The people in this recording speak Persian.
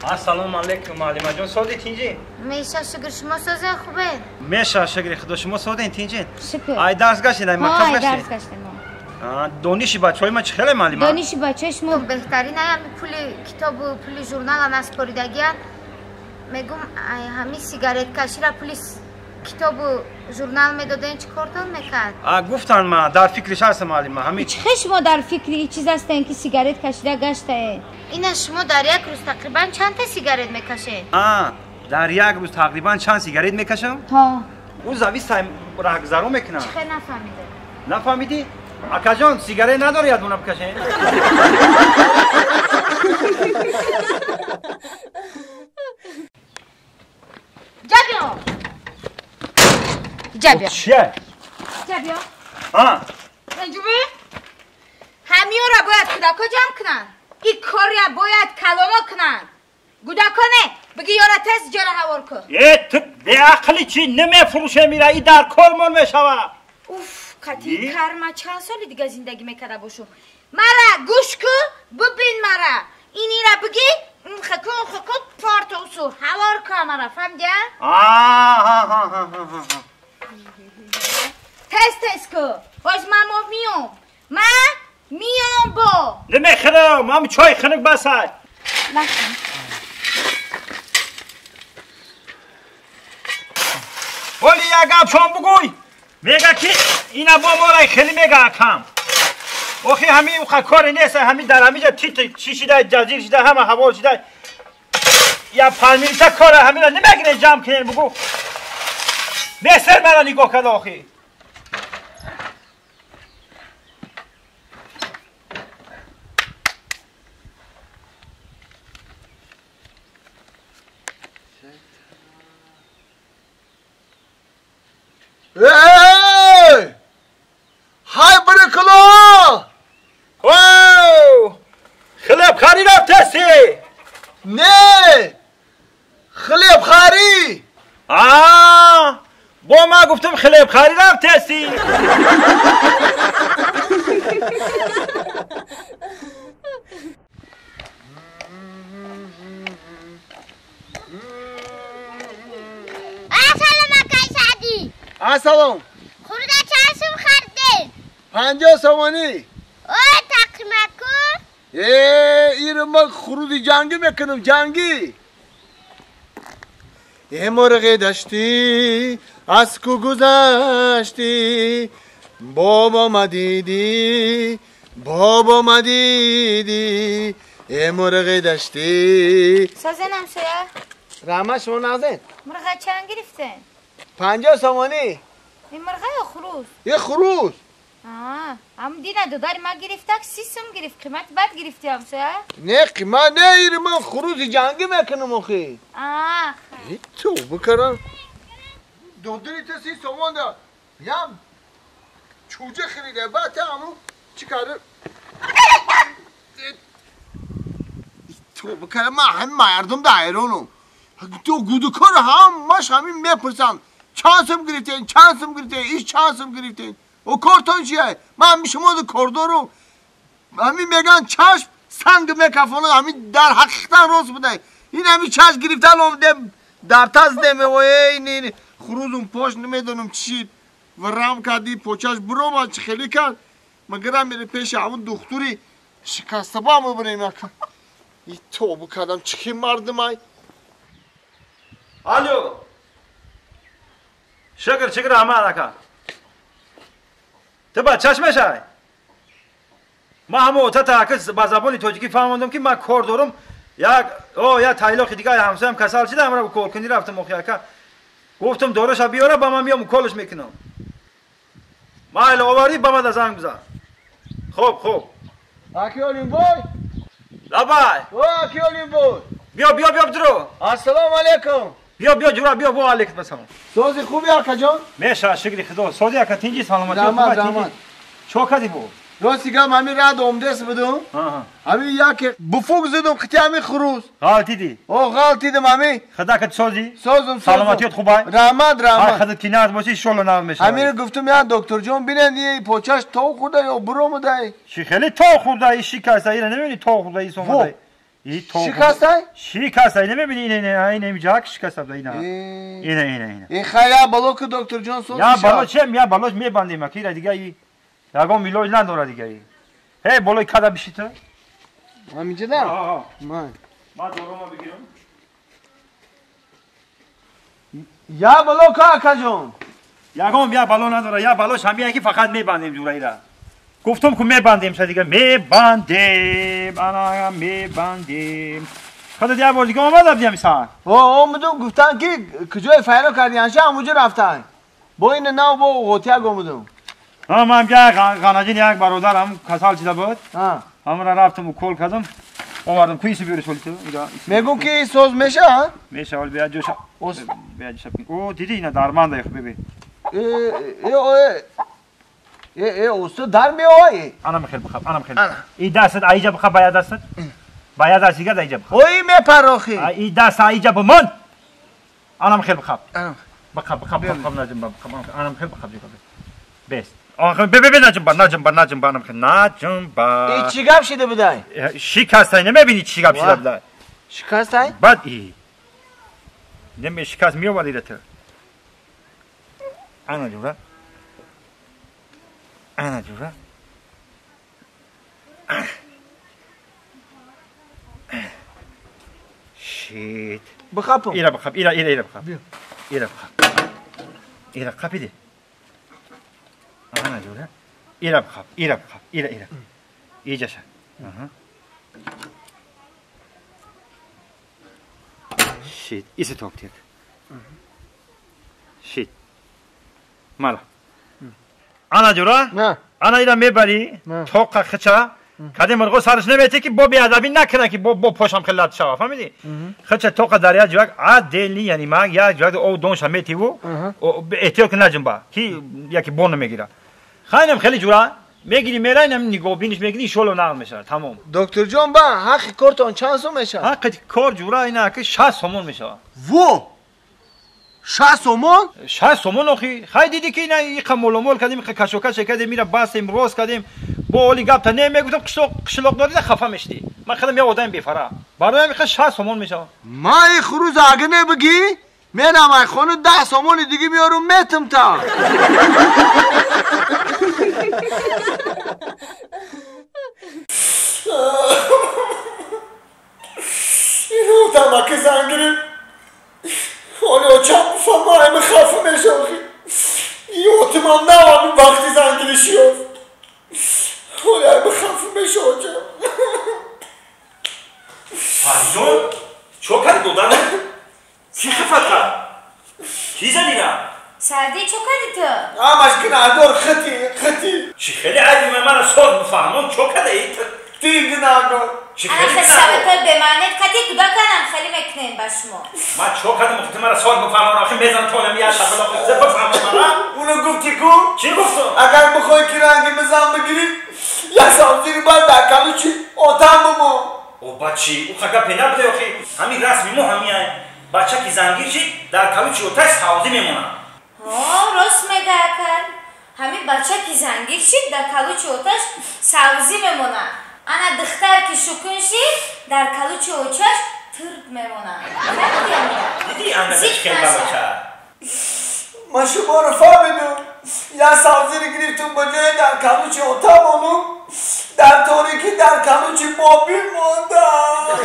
السلام علیکم معلم جان سعودی تینجین میشه شکر شما سازن خوبه میشه شکر خدا شما سعودی تینجین شکر ای درس گشتید ای مکتب گشتید درس گشتم دانشی بچهای ما چه خیلی معلم دانشی بچهش ما بهترین هم پول کتاب و پول ژورنال هم از پریدگی میگم همین سیگارت کشی را پلیس کتاب و ژورنال میدادن چی کارتون میکرد گفتن ما در فکرش هستم معلم همین چه شما در فکر این چیز هستن که سیگارت کشیده گشته اینا شما در یک روز تقریبا چند تا سیگارت میکشین در یک روز تقریبا چند سیگارت میکشم ها اون زاوی سایم را گذرو میکنم چه نفهمیده نفهمیدی اکا جان سیگارت نداره یادونه بکشین جابیا چیه جابیا نجومی همیو را باید کودکا جمع کنن این کار را باید کلاما کنن کودکانه بگی یارا تست جاره هوار کن تو به عقلی چی نمیفروشه میره ای در کارمان میشوه اوف قطعی کرما چند سالی دیگه زندگی میکرده باشم مرا گوش کن ببین مرا اینی را بگی خکو پارتوسو هوار کن مرا فهمدی؟ تست کن باز من میام با نمیخرم هم چای خنک بسد لحظه ولی یک گپ شام بگوی میگه که اینا با ما رای خیلی میگه کم آخی همین کار نیست همین در همینجا تیت چی شده جزیر شده همه هوا شده یا پرمیلیتا کار همین را نمیگیره جمع کنین بگو نسر مرا نگاه کرده آخی های برکلا خلب خاری رفته نه خلب خاری با ما گفتم خلب خاری رفته سلام خورده چند سوم خرده 50 سومانی تقسیم کن این رو من خرودی جنگی میکنم جنگی یه مرغ دشتی از کو گذشتی بابا مدیدی یه مرغ دشتی سازنم سویا رحمه شما نازن مرغه چند گرفته 50 سومانی این مرغه یا خروس یه خروس هم دینا دوداری ما گرفته 30 سوم گرفت قیمت بد گرفتی هم سویا نه قیمت نه این من خروس جنگی میکنم آخی تو بکرم دودری تا 30 سومان دا یم چوجه خریده بعد همون چی کرده تو بکرم من همین مردم دا ایرانم تو گودکار همش همین میپرسم چند سوم گرفتین ایش چند سوم گرفتین و کارتون چیه من شما دو کاردارم همین میگن چشم سنگ میکفانه همین در حقیقتا راست بوده این همین چشم گرفتن اومده در تاز دمه و این خروزم پاش نمیدونم چی و رام کردی پوچش برو ما چه خیلی کرد مگرم میره پیش همون دختوری شکسته با همه بریم یکم این توبه کردم چه مردم های الو شکر همه علاکه تو با چشمش های ما همه تا که با زبانی توجیکی فهموندم که من کار دارم یا تایلاخی دیگه همسایم کسال شده همرا با کار کنی رفتم که گفتم دورش بیاره با من میام کالش میکنم ما ایل آوردی با من زنگ بزن خوب اکی آلیم بای لبای اکی آلیم بای بیا درو السلام علیکم بیا جورا بیا با علیکم بسلام سوزی خوبی آقا جان میشه شکری خدا سوزی آقا تینجی سلامتی رحمت چو کدی بود راستی گم همین رد اومدس بدم همین یک بفوق زدم خطی همین خروز غلطی دی غلطی دم همین خدا کت سوزی سوزم سلامتیت خوبه رحمت خدا کنار باشی شلو نام میشه همین گفتم یا دکتر جان ببینن این پوچش تو خورده یا برو مده چی خیلی تو خورده ای شکسته ای نمیبینی تو خورده ای سومده İyi toğuk. Şikastay? Şikastay ne mi bileyim ne mi şikastay yine. Yine. Khaya balok Dr. Johnson. Ya baloçem ya baloç mi bandim akira diga iyi. Ya gom miloj lan dora diga iyi. Hey boloy kada bir şey ta. Amice da. Ma. Ma doroma bigirem. Ya balok akajon. Ya gom ya balona dora ya baloç hamiye ki fakat mi bandim durayla. گفتم که میبندیم شد دیگه میبندیم انا میبندیم خدا دیگه بار دیگه اومدم دیگه میسان اومدم گفتن که کجای فایرو کردیانش همونجا رفتن با این ناو با غوطیه گمودم من که غناجین یک برادرم کسال چیزا بود همون رفتم و کل کردم اومدم کویسی بیارش ولی تو میگم که سوز میشه میشه ولی بیا جوشا بیا جوشا او دیدی اینا درمان دایخ ببین اوستو در میای انا میخوام بخوام انا میخوام این دست ایجا بخوام باید دست باید دست دیگه ایجا بخوام اوی میپراخی این دست ایجا بمون انا میخوام بخوام بخوام نجم بخوام انا میخوام بخوام دیگه بس آخه ببین نجم انا میخوام نجم این چی گپ شده بدای شکستای نمیبینی چی گپ شده بدای شکستای بعد ای نمی شکست میومدی تو انا جورا انا جورا شيت بخابم إلى بخاب إلى بخاب إلى بخاب إلى قبيدة أنا جورا إلى بخاب إلى إيجاشا شيت إيش توقتك شيت مالا انا جورا نه انا اینا میبری توق خچا کدی مرغو سرش نمیته که با بیادبی نکنه که با پاشم خلات شوا فهمیدی خچا توق دریا جوک عادلی یعنی ما یا جوک او دونش میتی و احتیاط نجم با کی یکی بون میگیره خاینم خیلی جورا میگیری میراینم نگو بینش میگیری شلو نام میشه تمام دکتر جان با حق کارتون چند سو میشه حق کار جورا اینا که 60 سومون میشه و 60 سومون 60 سومون اخی خای دیدی که اینا یک مولمول کردیم کشوکش کردیم میره باسیم روز کردیم با اولی گپ تا نمیگفتم قشلوق دادی خفه میشدی من خودم یه آدم بیفرا برای میخواد 60 سومون میشه ما این خروز اگه نبگی من ای خونو 10 سومون دیگه میارم میتم تا اینو تمکه زنگیریم حالا چند فهمه خفه میشه یه اتمام نوامیم وقتی زنگیری شیافت حالا خفه میشه آجم فرزون چو کردی دودن؟ چی خفت کرد؟ کی زدی نه؟ سعدی چو کردی تو؟ همش که ندار خطی چی خیلی عجیبه من سوال بفهمم چو کردی؟ دیگه ندار چی خیلی آخه سبتای بمانید کتی کدا کنم خیلی مکنین باشمو ما چو کردم وقتی من سوال بفهمم آخه میزن تو نمیاد شفلا بزه بفهمم من اونو گفتی کو؟ چی گفتم؟ اگر بخوای که رنگی بزن بگیری یه سازی باید دکلو چی آتم بمو او بچی او خگه پینه بده اخی همین رسمی مو همی های بچه که زنگیر چی در کلوچی اوتای ساوزی میمونه راست میگه اکر همین بچه که زنگیر شید در کلوچ اوتش سوزی میمونه انا دختر که شکن شید در کلوچ اوچش ترد میمونه دیدی اندازه خیلی بچه ما شما رو فهمیدم یه سبزی رو گرفتم با جای در کلوچ اتمانو در طوری که در کلوچ بابی ماندم